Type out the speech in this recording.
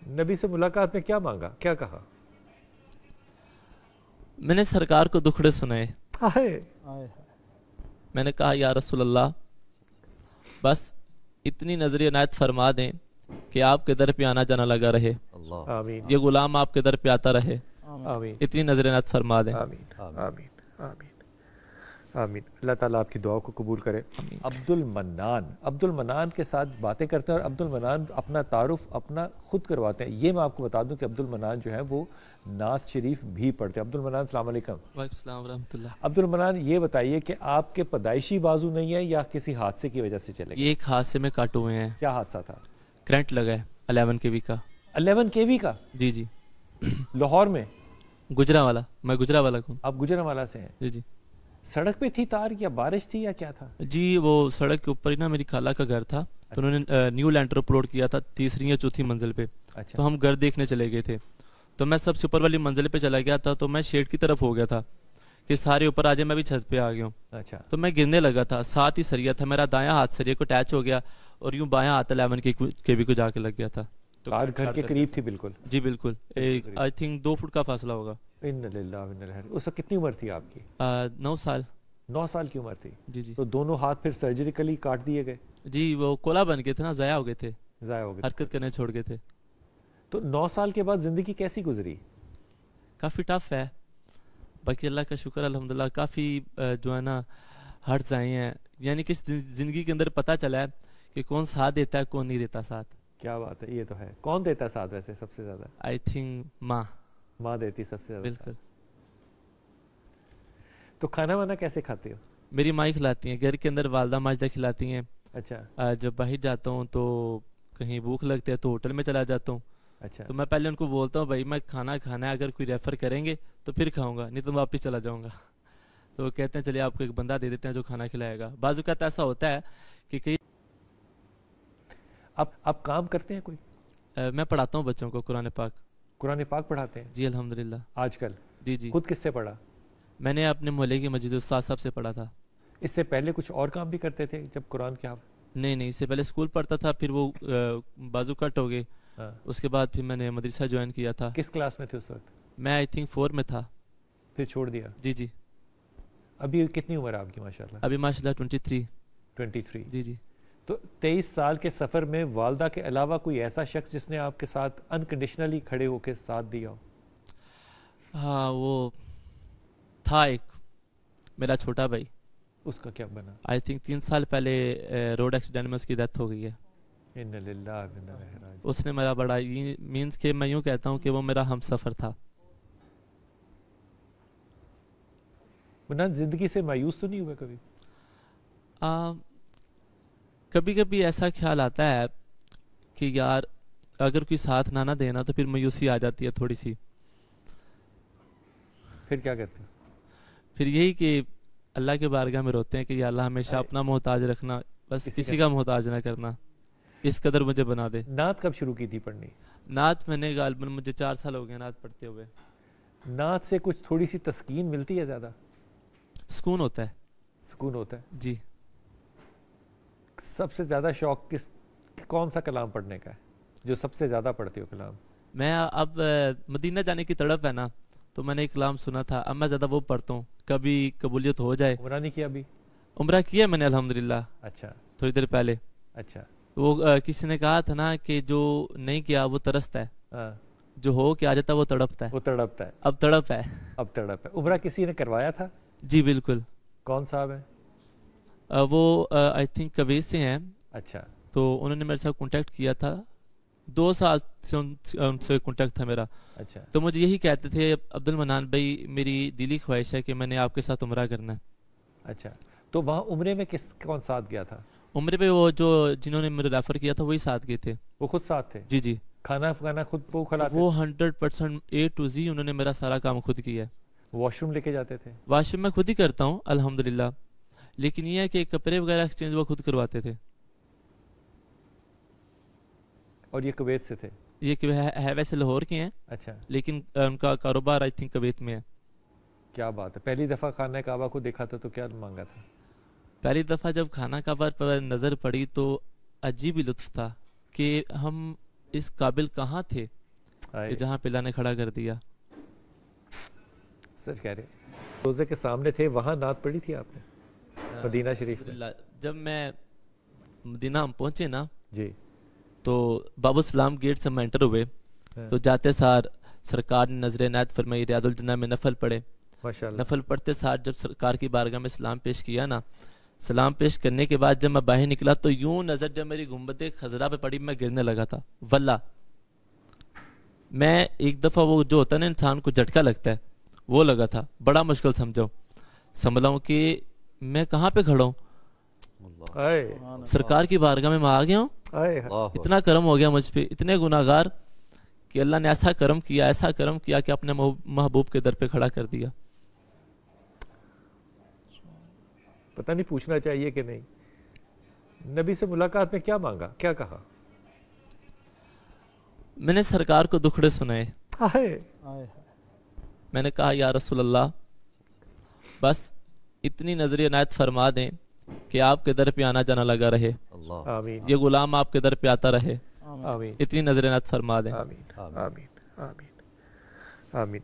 نبی سے ملاقات میں کیا مانگا, کیا کہا؟ میں نے سرکار کو دکھڑے سنائے. آئے میں نے کہا یا رسول اللہ بس اتنی نظر عنایت فرما دیں کہ آپ کے در پہ آنا جانا لگا رہے, آمین یہ غلام آپ کے در پہ آتا رہے, آمین اتنی نظر عنایت فرما دیں. آمین آمین آمین آمین. اللہ تعالیٰ آپ کی دعا کو قبول کرے. عبد المنان کے ساتھ باتیں کرتے ہیں اور عبد المنان اپنا تعارف اپنا خود کرواتے ہیں. یہ میں آپ کو بتا دوں کہ عبد المنان جو ہے وہ نعت شریف بھی پڑھتے ہیں. عبد المنان السلام علیکم. وعلیکم السلام ورحمۃ اللہ. عبد المنان یہ بتائیے کہ آپ کے پیدائشی بازو نہیں ہے یا کسی حادثے کی وجہ سے چلے گئے؟ یہ ایک حادثے میں کاٹے ہوئے ہیں. کیا حادثہ تھا؟ کرنٹ لگا ہے 11 kV کا. 11 kV کا؟ جی جی. لاہور میں؟ گجرا والا. میں گجرا والا ہوں. آپ گجرانوالہ سے ہیں؟ جی جی. سڑک پہ تھی تار یا بارش تھی یا کیا تھا؟ جی وہ سڑک کے اوپر ہی نا میری خالہ کا گھر تھا, تو انہوں نے نیو لینٹر اپلوڈ کیا تھا 3 یا 4 منزل پہ. اچھا. تو ہم گھر دیکھنے چلے گئے تھے, تو میں سب سے اوپر والی منزل پہ چلا گیا تھا, تو میں شیڈ کی طرف ہو گیا تھا کہ سارے اوپر آ جائے, میں بھی چھت پہ آ گیا ہوں. اچھا. تو میں گرنے لگا تھا, ساتھ ہی سریا تھا, میرا دایاں ہاتھ سریا کو اٹیچ ہو گیا اور یوں بایاں ہاتھ 11 kV کو جا کے لگ گیا تھا. کار گھر کے قریب تھی بالکل؟ جی بالکل, آئی تھنک 2 فٹ کا فاصلہ ہوگا. ان للہ و انا الیہ راجعون. اس وقت کتنی عمر تھی آپ کی؟ 9 سال. 9 سال کی عمر تھی. جی جی. تو دونوں ہاتھ پھر سرجریکلی کاٹ دیے گئے؟ جی وہ کولا بن گئے تھے نا, ضائع ہو گئے تھے, ضائع ہو گئے, حرکت کرنے چھوڑ گئے تھے. تو 9 سال کے بعد زندگی کیسی گزری؟ کافی ٹف ہے, باقی اللہ کا شکر الحمدللہ. کافی جو ہے نا ہرٹس آئے ہیں, یعنی کہ زندگی کے اندر پتہ چلا ہے کہ کون ساتھ دیتا ہے کون نہیں دیتا ساتھ. کیا بات ہے, یہ تو ہے. کون دیتا ہے ساتھ ویسے سب سے زیادہ؟ آئی تھنک ماں دیتی سب سے زیادہ. بالکل. تو کھانا وانا کیسے کھاتے ہو؟ میری ماں ہی کھلاتی ہیں گھر کے اندر, والدہ ماجدہ کھلاتی ہیں. اچھا. جب باہر جاتا ہوں تو کہیں بھوک لگتی ہے تو ہوٹل میں چلا جاتا ہوں. اچھا. تو میں پہلے ان کو بولتا ہوں بھائی میں کھانا ہے, اگر کوئی ریفر کریں گے تو پھر کھاؤں گا, نہیں تو میں واپس چلا جاؤں گا. تو وہ کہتے ہیں چلیے آپ کو ایک بندہ دے دیتے ہیں جو کھانا کھلائے گا. بعض اوقات ایسا ہوتا ہے کہ کئی آپ کام کرتے ہیں کوئی؟ میں پڑھاتا ہوں بچوں کو قرآن پاک. قرآن پاک پڑھاتے ہیں؟ جی الحمدللہ. آج کل؟ جی جی. خود کس سے پڑھا؟ میں نے اپنے محلے کی مسجد استاد صاحب سے پڑھا تھا. اس سے پہلے کچھ اور کام بھی کرتے تھے جب قرآن کے آپ؟ نہیں, اس سے پہلے اسکول پڑھتا تھا, پھر وہ بازو کٹ ہو گئے. اس کے بعد پھر میں نے مدرسہ جوائن کیا تھا. کس کلاس میں تھے اس وقت؟ میں آئی تھنک 4 میں تھا. پھر چھوڑ دیا؟ جی جی. ابھی کتنی عمر ہے آپ کی ماشاءاللہ؟ ابھی ماشاءاللہ 23. جی جی. تو 23 سال کے سفر میں والدہ کے علاوہ کوئی ایسا شخص جس نے آپ کے ساتھ انکنڈیشنلی کھڑے ہو کے ساتھ دیا ہو؟ ہاں وہ تھا ایک میرا چھوٹا بھائی. اس کا کیا بنا؟ آئی تھنک 3 سال پہلے روڈ ایکسیڈنٹ میں اس کی ڈیتھ ہو گئی ہے. ان للہ و انا الیہ راجعون. اس نے میرا بڑا مینس کہ میں یوں کہتا ہوں کہ وہ میرا ہم سفر تھا. منان زندگی سے مایوس تو نہیں ہوئے کبھی؟ کبھی کبھی ایسا خیال آتا ہے کہ یار اگر کوئی ساتھ نہ دینا تو پھر مایوسی آ جاتی ہے تھوڑی سی. پھر کیا کرتے؟ پھر یہی کہ اللہ کے بارگاہ میں روتے ہیں کہ یا اللہ ہمیشہ اپنا محتاج رکھنا, بس کسی کا محتاج نہ کرنا, اس قدر مجھے بنا دے. نعت کب شروع کی تھی پڑھنی؟ نعت میں نے غالباً مجھے 4 سال ہو گئے نعت پڑھتے ہوئے. نعت سے کچھ تھوڑی سی تسکین ملتی ہے؟ زیادہ سکون ہوتا ہے. سکون ہوتا ہے جی. سب سے زیادہ شوق کون سا کلام پڑھنے کا ہے جو سب سے زیادہ پڑھتے ہو کلام؟ میں اب مدینہ جانے کی تڑپ ہے نا, تو میں نے ایک کلام سنا تھا, اب میں زیادہ وہ پڑھتا ہوں, کبھی قبولیت ہو جائے. عمرہ نہیں کیا ابھی؟ عمرہ کیا میں نے الحمدللہ. اچھا. تھوڑی دیر پہلے. اچھا. وہ کسی نے کہا تھا نا کہ جو نہیں کیا وہ ترستا ہے, جو ہو کے آ جاتا وہ تڑپتا ہے. وہ تڑپتا ہے. اب تڑپ ہے. اب تڑپ ہے. عمرہ کسی نے کروایا تھا؟ جی بالکل. کون صاحب ہے وہ؟ آئی تھنک کویت سے ہیں. اچھا. تو انہوں نے میرے ساتھ کانٹیکٹ کیا تھا, 2 سال سے ان سے کانٹیکٹ تھا میرا. اچھا. تو مجھے یہی کہتے تھے عبد المنان بھائی میری دلی خواہش ہے کہ میں نے آپ کے ساتھ عمرہ کرنا ہے. اچھا. تو وہاں عمرے میں کون ساتھ گیا تھا؟ عمرے پہ وہ جو جنہوں نے مجھے ریفر کیا تھا وہی ساتھ گئے تھے. وہ خود ساتھ تھے؟ جی جی. کھانا خود وہ کھلاتے؟ وہ 100% A to Z انہوں نے میرا سارا کام خود کیا. واش روم لے کے جاتے تھے؟ واش روم میں خود ہی کرتا ہوں الحمدللہ, لیکن یہ ہے کہ کپڑے وغیرہ ایکسچینج وہ خود کرواتے تھے. اور یہ کویت سے تھے؟ یہ ہے ویسے لاہور کے ہیں. اچھا. لیکن ان کا کاروبار آئی تھنک کویت میں ہے. کیا بات ہے. پہلی دفعہ خانہ کعبہ کو دیکھا تھا تو کیا مانگا تھا؟ پہلی دفعہ جب خانہ کعبہ پر نظر پڑی تو عجیب ہی لطف تھا کہ ہم اس قابل کہاں تھے کہ جہاں پہ اللہ نے کھڑا کر دیا. سچ کہہ رہے روزے کے سامنے تھے, وہاں نعت پڑھی تھی آپ نے مدینہ شریف میں؟ جب میں مدینہ ہم پہنچے نا جی, تو باب السلام گیٹ سے ہم انٹر ہوئے تو جاتے سار سرکار نے نظر عنایت فرمائی, ریاض الجنہ میں نفل پڑھے. ماشاءاللہ. نفل پڑھتے ساتھ جب سرکار کی بارگاہ میں سلام پیش کیا نا, سلام پیش کرنے کے بعد جب میں باہر نکلا تو یوں نظر جب میری گنبد خضرا پہ پڑی میں گرنے لگا تھا. واللہ میں ایک دفعہ وہ جو ہوتا ہے نا انسان کو جھٹکا لگتا ہے وہ لگا تھا. بڑا مشکل سمجھا ہوں کہ میں کہاں پہ کھڑا ہوں, سرکار کی بارگاہ میں آ گیا ہوں. اتنا کرم ہو گیا مجھ پہ, اتنے گناہگار کہ اللہ نے ایسا کرم کیا کہ اپنے محبوب کے در پہ کھڑا کر دیا. پتہ نہیں پوچھنا چاہیے کہ نہیں, نبی سے ملاقات میں کیا مانگا, کیا کہا؟ میں نے سرکار کو دکھڑے سنائے. میں نے کہا یا رسول اللہ بس اتنی نظر عنایت فرما دیں کہ آپ کے در پہ آنا جانا لگا رہے, آمین, یہ غلام آپ کے در پہ آتا رہے, آمین, اتنی نظر عنایت فرما دیں. آمین, آمین, آمین, آمین.